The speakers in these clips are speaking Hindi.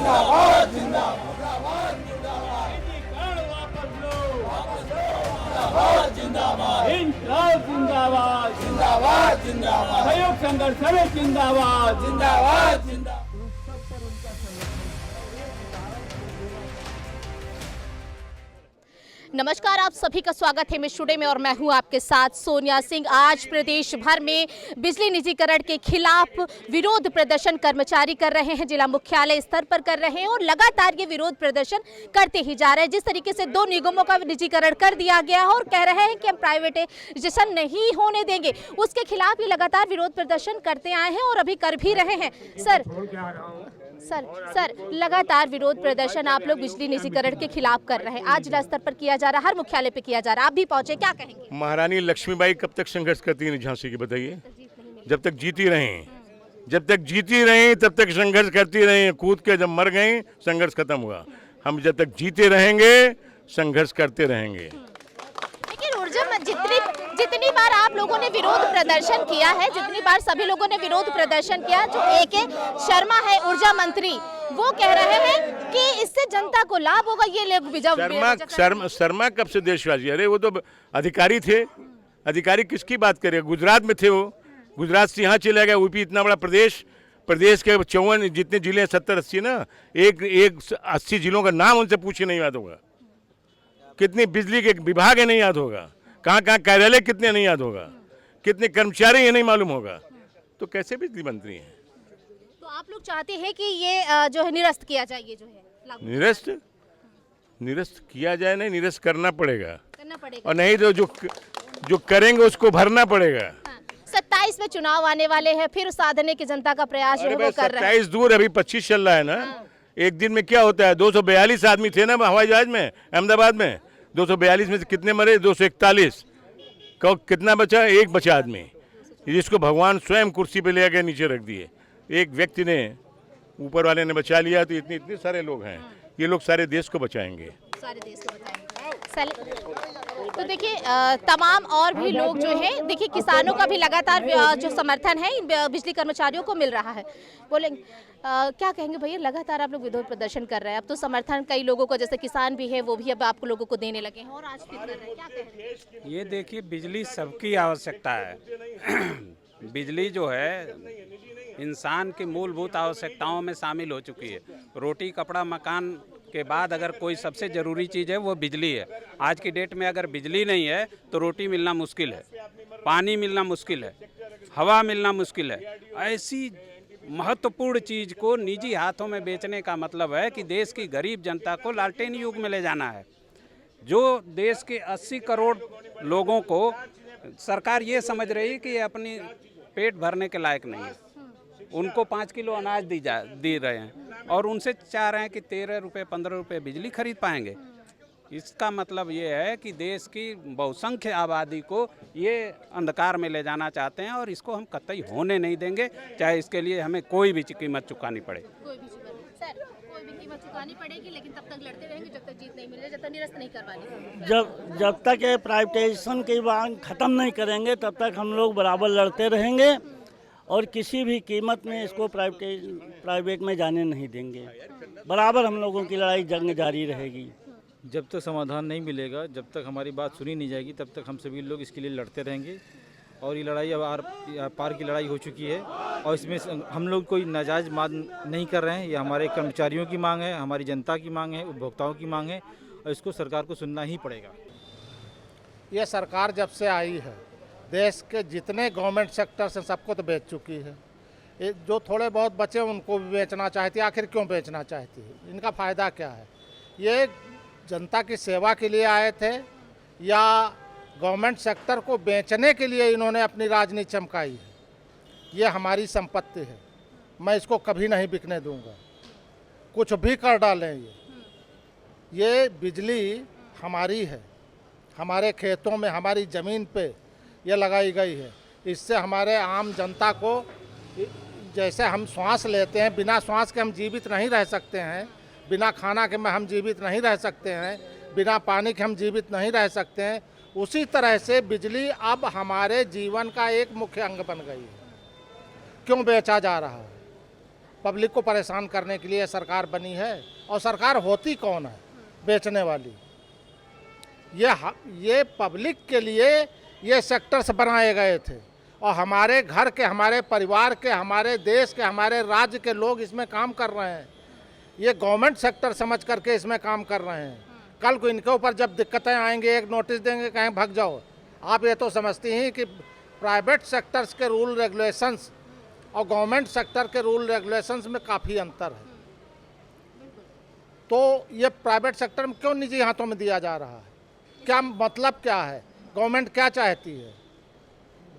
जिंदाबाद जिंदाबाद जिंदाबाद जिंदाबाद इंकलाब जिंदाबाद जिंदाबाद जिंदाबाद सहयोग संघर्ष समिति जिंदाबाद जिंदाबाद जिंदाबाद। नमस्कार, आप सभी का स्वागत है मिस टुडे में और मैं हूं आपके साथ सोनिया सिंह। आज प्रदेश भर में बिजली निजीकरण के खिलाफ विरोध प्रदर्शन कर्मचारी कर रहे हैं, जिला मुख्यालय स्तर पर कर रहे हैं और लगातार ये विरोध प्रदर्शन करते ही जा रहे हैं। जिस तरीके से 2 निगमों का निजीकरण कर दिया गया है और कह रहे हैं कि हम प्राइवेटाइजेशन नहीं होने देंगे, उसके खिलाफ ये लगातार विरोध प्रदर्शन करते आए हैं और अभी कर भी रहे हैं। सर लगातार विरोध प्रदर्शन आप लोग बिजली निजीकरण के खिलाफ कर रहे हैं, आज जिला स्तर पर किया जा रहा है, हर मुख्यालय पे किया जा रहा है, आप भी पहुंचे, क्या कहेंगे? महारानी लक्ष्मीबाई कब तक संघर्ष करती है झांसी की, बताइए? जब तक जीती रहें, जब तक जीती रहें तब तक संघर्ष करती रहें। कूद के जब मर गए संघर्ष खत्म हुआ। हम जब तक जीते रहेंगे संघर्ष करते रहेंगे। लेकिन ऊर्जा जितनी बार आप लोगों ने विरोध प्रदर्शन किया है, जितनी बार सभी लोगों ने विरोध प्रदर्शन किया, जो AK शर्मा है ऊर्जा मंत्री, वो कह रहे हैं कि इससे जनता को लाभ होगा। ये लोग शर्मा कब से देशवासी? अरे वो तो अधिकारी थे। अधिकारी किसकी बात करें? गुजरात में थे वो, गुजरात से यहाँ चले गए। यूपी इतना बड़ा प्रदेश के 54 जितने जिले 70-80 ना, एक 80 जिलों का नाम उनसे पूछे नहीं याद होगा। कितने बिजली के विभाग है नहीं याद होगा, कहाँ कार्यालय कितने नहीं याद होगा, कितने कर्मचारी ये नहीं मालूम होगा, तो कैसे बिजली मंत्री हैं? तो आप लोग चाहते हैं कि ये जो है निरस्त किया जाए, ये जो है निरस्त किया जाए? नहीं, निरस्त करना पड़ेगा और नहीं तो जो करेंगे उसको भरना पड़ेगा। 27 में चुनाव आने वाले हैं, फिर साधने की जनता का प्रयास जो है वो कर रहे हैं। 27 दूर, अभी 25 चल रहा है ना। एक दिन में क्या होता है? 242 आदमी थे ना हवाई जहाज में अहमदाबाद में। 242 में से कितने मरे? 241। कितना बचा? एक बचा आदमी, जिसको भगवान स्वयं कुर्सी पे ले गए नीचे रख दिए। एक व्यक्ति ने, ऊपर वाले ने बचा लिया। तो इतने सारे लोग हैं, ये लोग सारे देश को बचाएंगे, सारे देश को बताएंगे। तो देखिए तमाम और भी लोग जो हैं, देखिए किसानों का भी लगातार जो समर्थन है इन बिजली कर्मचारियों को मिल रहा है। बोलेंगे क्या कहेंगे भैया? लगातार आप लोग विरोध प्रदर्शन कर रहे हैं, अब तो समर्थन कई लोगों को, जैसे किसान भी है वो भी अब आप लोगों को देने लगे हैं और आज फिर कर रहे हैं, क्या कहेंगे? ये देखिए, बिजली सबकी आवश्यकता है। बिजली जो है इंसान की मूलभूत आवश्यकताओं में शामिल हो चुकी है। रोटी कपड़ा मकान के बाद अगर कोई सबसे ज़रूरी चीज़ है वो बिजली है। आज की डेट में अगर बिजली नहीं है तो रोटी मिलना मुश्किल है, पानी मिलना मुश्किल है, हवा मिलना मुश्किल है। ऐसी महत्वपूर्ण चीज़ को निजी हाथों में बेचने का मतलब है कि देश की गरीब जनता को लालटेन युग में ले जाना है। जो देश के 80 करोड़ लोगों को सरकार ये समझ रही है कि ये अपनी पेट भरने के लायक नहीं है, उनको 5 किलो अनाज दे रहे हैं और उनसे चाह रहे हैं कि 13 रुपये 15 रुपये बिजली खरीद पाएंगे। इसका मतलब ये है कि देश की बहुसंख्य आबादी को ये अंधकार में ले जाना चाहते हैं और इसको हम कतई होने नहीं देंगे, चाहे इसके लिए हमें कोई भी कीमत चुकानी पड़े। कोई भी कीमत चुकानी पड़ेगी, लेकिन तब तक लड़ते रहेंगे जब तक जीत नहीं मिले, जब तक निरस्त नहीं करवानी। जब तक ये प्राइवेटाइजेशन की मांग खत्म नहीं करेंगे तब तक हम लोग बराबर लड़ते रहेंगे और किसी भी कीमत में इसको प्राइवेट में जाने नहीं देंगे। बराबर हम लोगों की लड़ाई जंग जारी रहेगी। जब तक समाधान नहीं मिलेगा, जब तक हमारी बात सुनी नहीं जाएगी, तब तक हम सभी लोग इसके लिए लड़ते रहेंगे। और ये लड़ाई अब आर पार की लड़ाई हो चुकी है और इसमें हम लोग कोई नाजायज़ मांग नहीं कर रहे हैं। ये हमारे कर्मचारियों की मांग है, हमारी जनता की मांग है, उपभोक्ताओं की मांग है और इसको सरकार को सुनना ही पड़ेगा। ये सरकार जब से आई है देश के जितने गवर्नमेंट सेक्टर्स हैं सबको तो बेच चुकी है। जो थोड़े बहुत बचे उनको भी बेचना चाहती है। आखिर क्यों बेचना चाहती है? इनका फ़ायदा क्या है? ये जनता की सेवा के लिए आए थे या गवर्नमेंट सेक्टर को बेचने के लिए इन्होंने अपनी राजनीति चमकाई है? ये हमारी संपत्ति है, मैं इसको कभी नहीं बिकने दूंगा। कुछ भी कर डालें, ये बिजली हमारी है, हमारे खेतों में, हमारी ज़मीन पे ये लगाई गई है। इससे हमारे आम जनता को, जैसे हम श्वास लेते हैं, बिना श्वास के हम जीवित नहीं रह सकते हैं, बिना खाना के हम जीवित नहीं रह सकते हैं, बिना पानी के हम जीवित नहीं रह सकते हैं, उसी तरह से बिजली अब हमारे जीवन का एक मुख्य अंग बन गई है। क्यों बेचा जा रहा है? पब्लिक को परेशान करने के लिए सरकार बनी है। और सरकार होती कौन है? बेचने वाली। ये पब्लिक के लिए ये सेक्टर्स बनाए गए थे और हमारे घर के, हमारे परिवार के, हमारे देश के, हमारे राज्य के लोग इसमें काम कर रहे हैं। ये गवर्नमेंट सेक्टर समझ करके इसमें काम कर रहे हैं। कल को इनके ऊपर जब दिक्कतें आएंगी, एक नोटिस देंगे, कहीं भाग जाओ। आप ये तो समझती हैं कि प्राइवेट सेक्टर्स के रूल रेगुलेशंस और गवर्नमेंट सेक्टर के रूल रेगुलेशंस में काफ़ी अंतर है। तो ये प्राइवेट सेक्टर में क्यों निजी हाथों में दिया जा रहा है? क्या मतलब क्या है? गवर्नमेंट क्या चाहती है?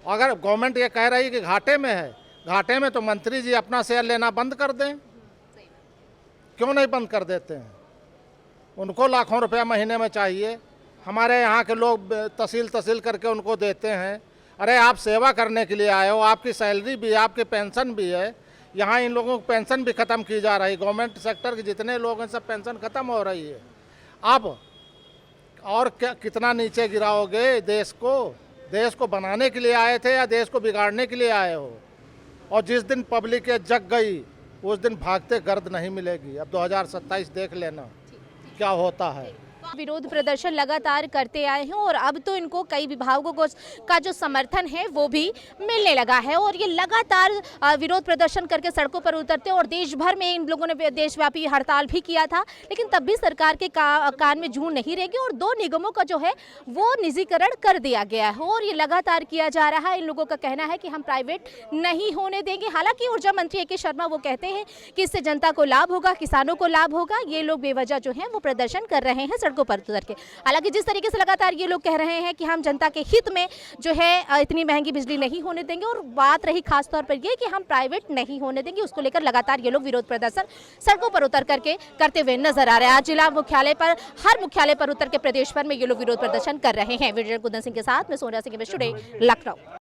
अगर गवर्नमेंट ये कह रही है कि घाटे में है, घाटे में तो मंत्री जी अपना शेयर लेना बंद कर दें। क्यों नहीं बंद कर देते हैं? उनको लाखों रुपया महीने में चाहिए। हमारे यहाँ के लोग तहसील करके उनको देते हैं। अरे आप सेवा करने के लिए आए हो, आपकी सैलरी भी है, आपकी पेंशन भी है। यहाँ इन लोगों की पेंशन भी ख़त्म की जा रही है। गवर्नमेंट सेक्टर के जितने लोग हैं सब पेंशन ख़त्म हो रही है। अब और क्या, कितना नीचे गिराओगे देश को? देश को बनाने के लिए आए थे या देश को बिगाड़ने के लिए आए हो? और जिस दिन पब्लिक ये जग गई उस दिन भागते गर्द नहीं मिलेगी। अब 2027 देख लेना क्या होता है। विरोध प्रदर्शन लगातार करते आए हैं और अब तो इनको कई विभागों का जो समर्थन है वो भी मिलने लगा है और ये लगातार विरोध प्रदर्शन करके सड़कों पर उतरते हैं। और देश भर में इन लोगों ने देशव्यापी हड़ताल भी किया था, लेकिन तब भी सरकार के कान में जूं नहीं रहेगी और 2 निगमों का जो है वो निजीकरण कर दिया गया है और ये लगातार किया जा रहा है। इन लोगों का कहना है कि हम प्राइवेट नहीं होने देंगे। हालांकि ऊर्जा मंत्री ए.के. शर्मा वो कहते हैं कि इससे जनता को लाभ होगा, किसानों को लाभ होगा। ये लोग बेवजह जो है वो प्रदर्शन कर रहे हैं सड़कों पर उतर के। हालांकि जिस तरीके से लगातार ये लोग कह रहे हैं कि हम जनता के हित में जो है इतनी महंगी बिजली नहीं होने देंगे और बात रही खास तौर पर ये कि हम प्राइवेट नहीं होने देंगे, उसको लेकर लगातार ये लोग विरोध प्रदर्शन सड़कों पर उतर करके करते हुए नजर आ रहे हैं। आज जिला मुख्यालय पर, हर मुख्यालय पर उतर के प्रदेश भर में ये लोग विरोध प्रदर्शन कर रहे हैं। वीडियो कुंदन सिंह के साथ मैं सोनिया सिंह, लखनऊ।